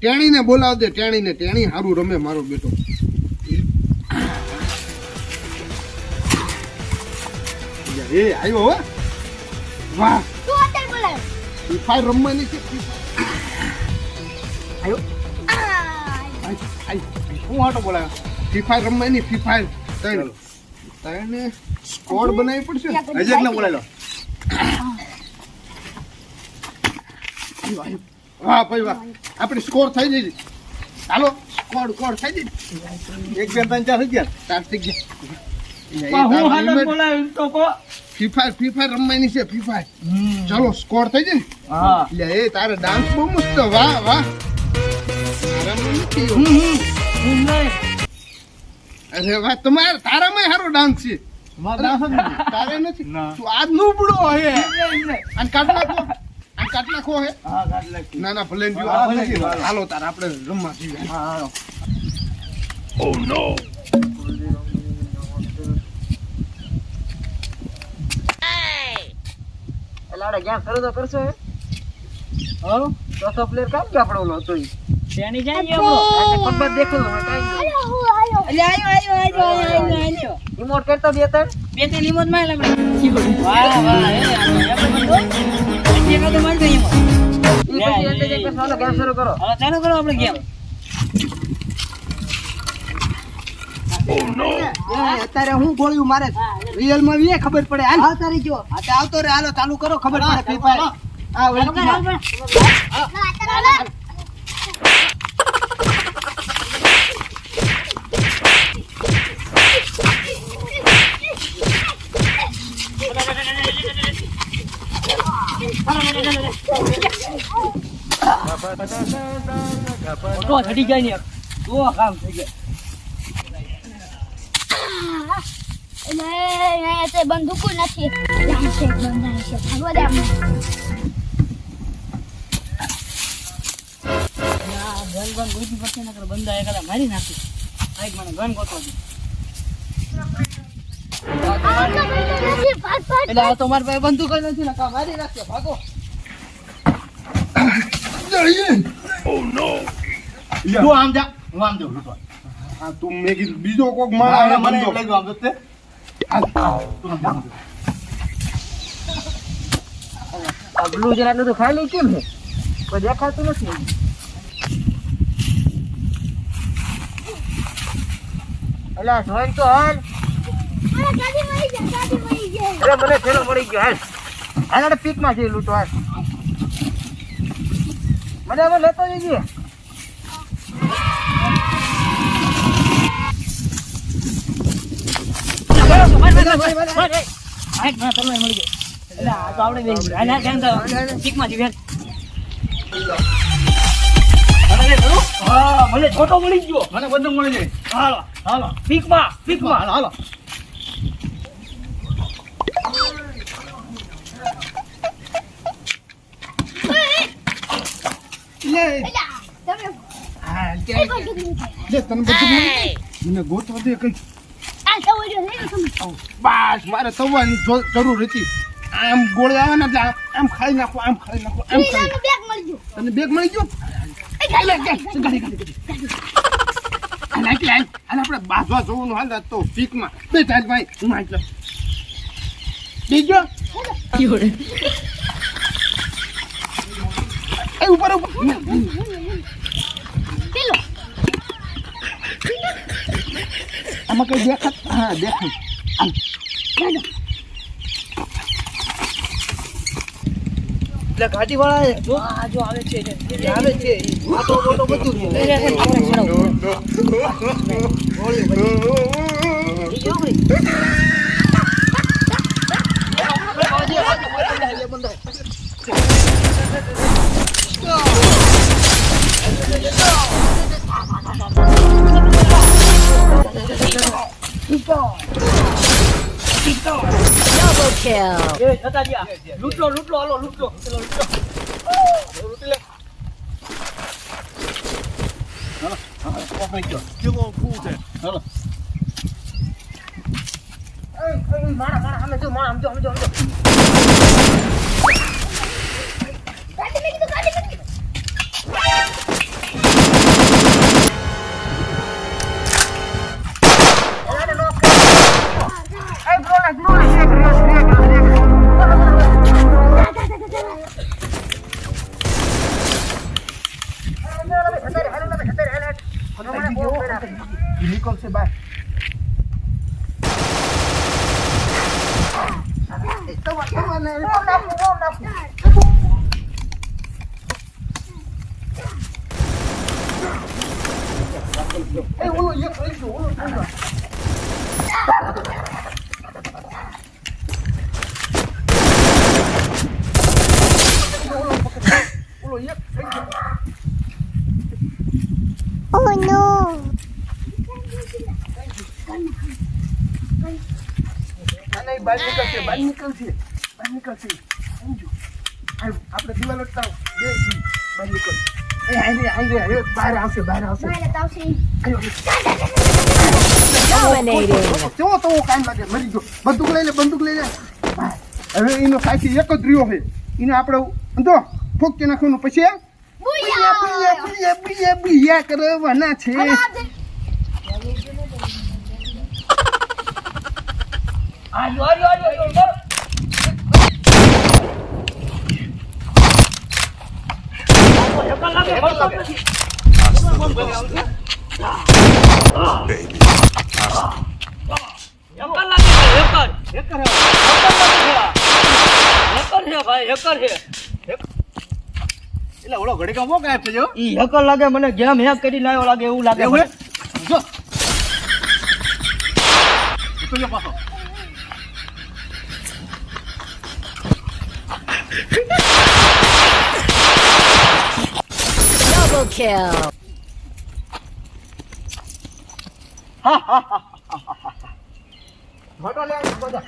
ટેણીને બોલાવ દે, ટેણીને. ટેણી સારું રમે મારો બેટો. એ આવ્યો હો. વાહ, તું અત્યારે બોલાવ. ફ્રી ફાયર રમવાની છે. આવ્યો. હું હાટો બોલાવ. ફ્રી ફાયર રમવાની, ફ્રી ફાયર. તને સ્કોડ બનાવવી પડશે. અજયને બોલાવી લો. વાહ ભાઈ વાહ, આપણે સ્કોર થઈ જઈ. ચાલો સ્કોડ થઈ જઈ. 1 2 3 4 થઈ ગયા. 4 થઈ ગયા. હું હાલ બોલાવી તો કો. ફ્રી ફાયર રમવાની છે. Free fire. ચલો સ્કોર થઈ જાય. હા એટલે એ તારે ડાન્સ બહુ મસ્ત. વાહ વાહ. તારામાં નથી. અરે વાહ, તારામાં સારો ડાન્સ છે. તારે નથી. તું આજ નું બડો હે. અને કાઢ નાખો હે. ના ના ભલે જો. હાલો તાર આપણે રમવા જઈએ. ઓ નો. લાડે ગેમ શરૂ તો કરશો હે. હાલો તો પ્લેયર કામ કે આપણો હતો ઈ તેની જાય આપણો આજે પબ્બર દેખો કાઈ આયો રિમોટ કરતો દે તર બે તે રિમોટ માં લાગે. વાહ વાહ એ તો માર ગઈ રિમોટ. ઈ પછી એટલે જે ચાલો ગેમ શરૂ કરો. હવે ચાલુ કરો આપણે ગેમ. ઓ નો. અત્યારે હું ગોળ્યું મારે રિયલ માં વી ખબર પડે. હાલ તારી જો આ આવતો રે. હાલો ચાલુ કરો ખબર પડે ફ્રી ફાયર. આ ઓળખી ના તો થડી જાય ને તો કામ થઈ જાય. અહીંયા તે બંદૂકો નથી. ત્યાં છે બંધાય છે. ભાગો દે અમને. ગન ગોતી પડશે ને બંદા એકલા મારી નાખી. આઈક મને ગન ગોતો દે. એટલે આ તો મારી પાસે બંદૂક જ નથી ને કા મારી નાખે. ભાગો. ઓ નો. તું આમ જા. હું આમ જાઉં લૂટવા. આ તું મેં કીધું બીજો કોક મારા મને એમ લાગ્યું આમ જતે. આ બ્લુ જરા તો ખાલી કેમ છે? કોઈ દેખાતું નથી. અલા જોઈન તો હાલ. ગાડી મળી જાય. અરે મને ફેરો મળી ગયો. હાલ હાલ પીક માં જઈ લૂંટો. હાલ મને હવે લેતો જઈએ. મને છોટો મળી ગયો. મને બધું મળી જાય. હાલો હાલો પીકમાં હાલો. મને ગોતવા દે કઈ. બસ મારે તવાની જરૂર હતી. આમ ગોળી આવે ને એટલે આમ ખાઈ નાખો. આમ ખાઈ તને બેગ મળી ગયો. આપણે બાજવા જોવાનું હાલ તો પીકમાં બે ચાલ ભાઈ. હું આટલો બીજો એ ઉપર આમાં કઈ દેખાત. હા દેખાય. એટલે ગાડી વાળા જો આવે છે. આ તો બધું Double kill. લૂટલો હાલો લૂટલો. કિલો ફૂલ છે. હાલો માણા સામે જો. માણા સમજો. ગાડી મેં કીધું. એ ઓલો એક લઈ ગયો ઓલો લઈ ગયો. ઓલો એક લઈ ગયો. Oh no. આને બહાર નીકળશે બહાર નીકળશે સમજો આપણે દિવાલ અટકાવ બે જી બહાર નીકળ એ હાંજે બહાર આવશે Mana tahu sih. કેવો તો કામ લાગે મરી ગયો બંદૂક લઈ લે હવે એનો સાચી એક જ રહ્યો છે એને આપણે જો ફોકી નાખવાનું પછી બુયા કરવાના છે એટલે ઓલો ઘડી કામ ગાયબ થઈ ગયો ઈ હેકર લાગે મને ગેમ હેક કરી લાવ્યો લાગે એવું લાગે એવું જો તો જો પાછો Double kill. મોટો લે બધા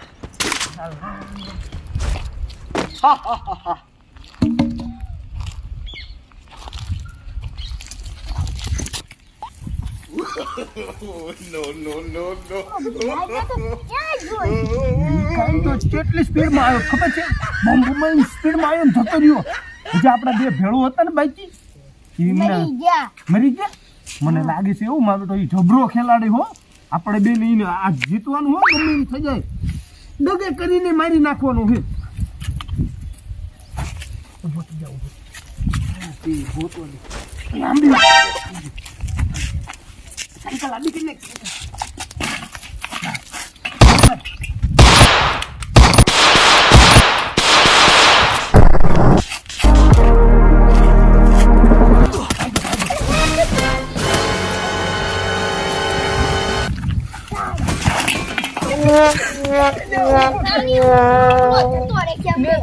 કાઈ તો કેટલી સ્પીડમાં આવ્યો ખબર છે બોમ્બમાં સ્પીડમાં આવ્યો ને જતો રહ્યો જે આપણા બે ભેળો હતા ને બાઈકી મરી ગયા મને લાગે છે એવું મારો તો એ જબરો ખેલાડી હો આપણે બે લઈને આ જીતવાનું હો ગમે એમ થઈ જાય દગે કરીને મારી નાખવાનું છે ઉભો થઈ જાવ લાંબી સાયકલ લાંબી કરી નાખ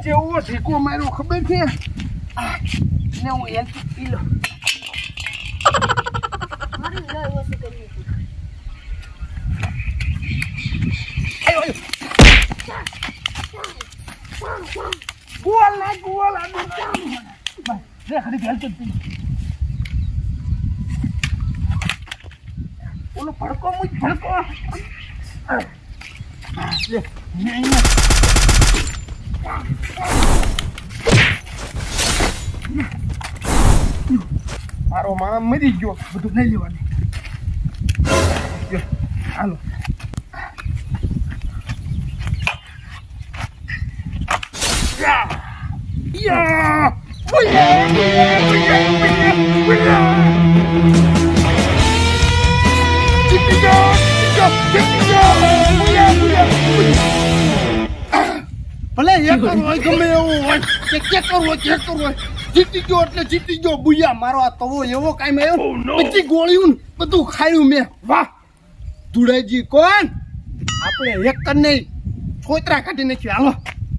જેવો ઠેકો માર્યો ખબર છે ને હું હેલ્પ પી લો ગોલ ઓલો ભડકો મુજ ભડકો મારો માણસ મરી ગયો બધું લઈ લેવાનું હાલો ભલે એક કરવું હોય ગમે એવું હોય કે ચેક કરવું હોય જીતી ગયો એટલે જીતી ગયો બુયા મારો આ તવો એવો કામ આવ્યો બધી ગોળીયું ને બધું ખાયું મેં વાહ ધુડાઈજી કોણ આપણે એક કર નહીં છોતરા કાઢી નાખ્યું હાલો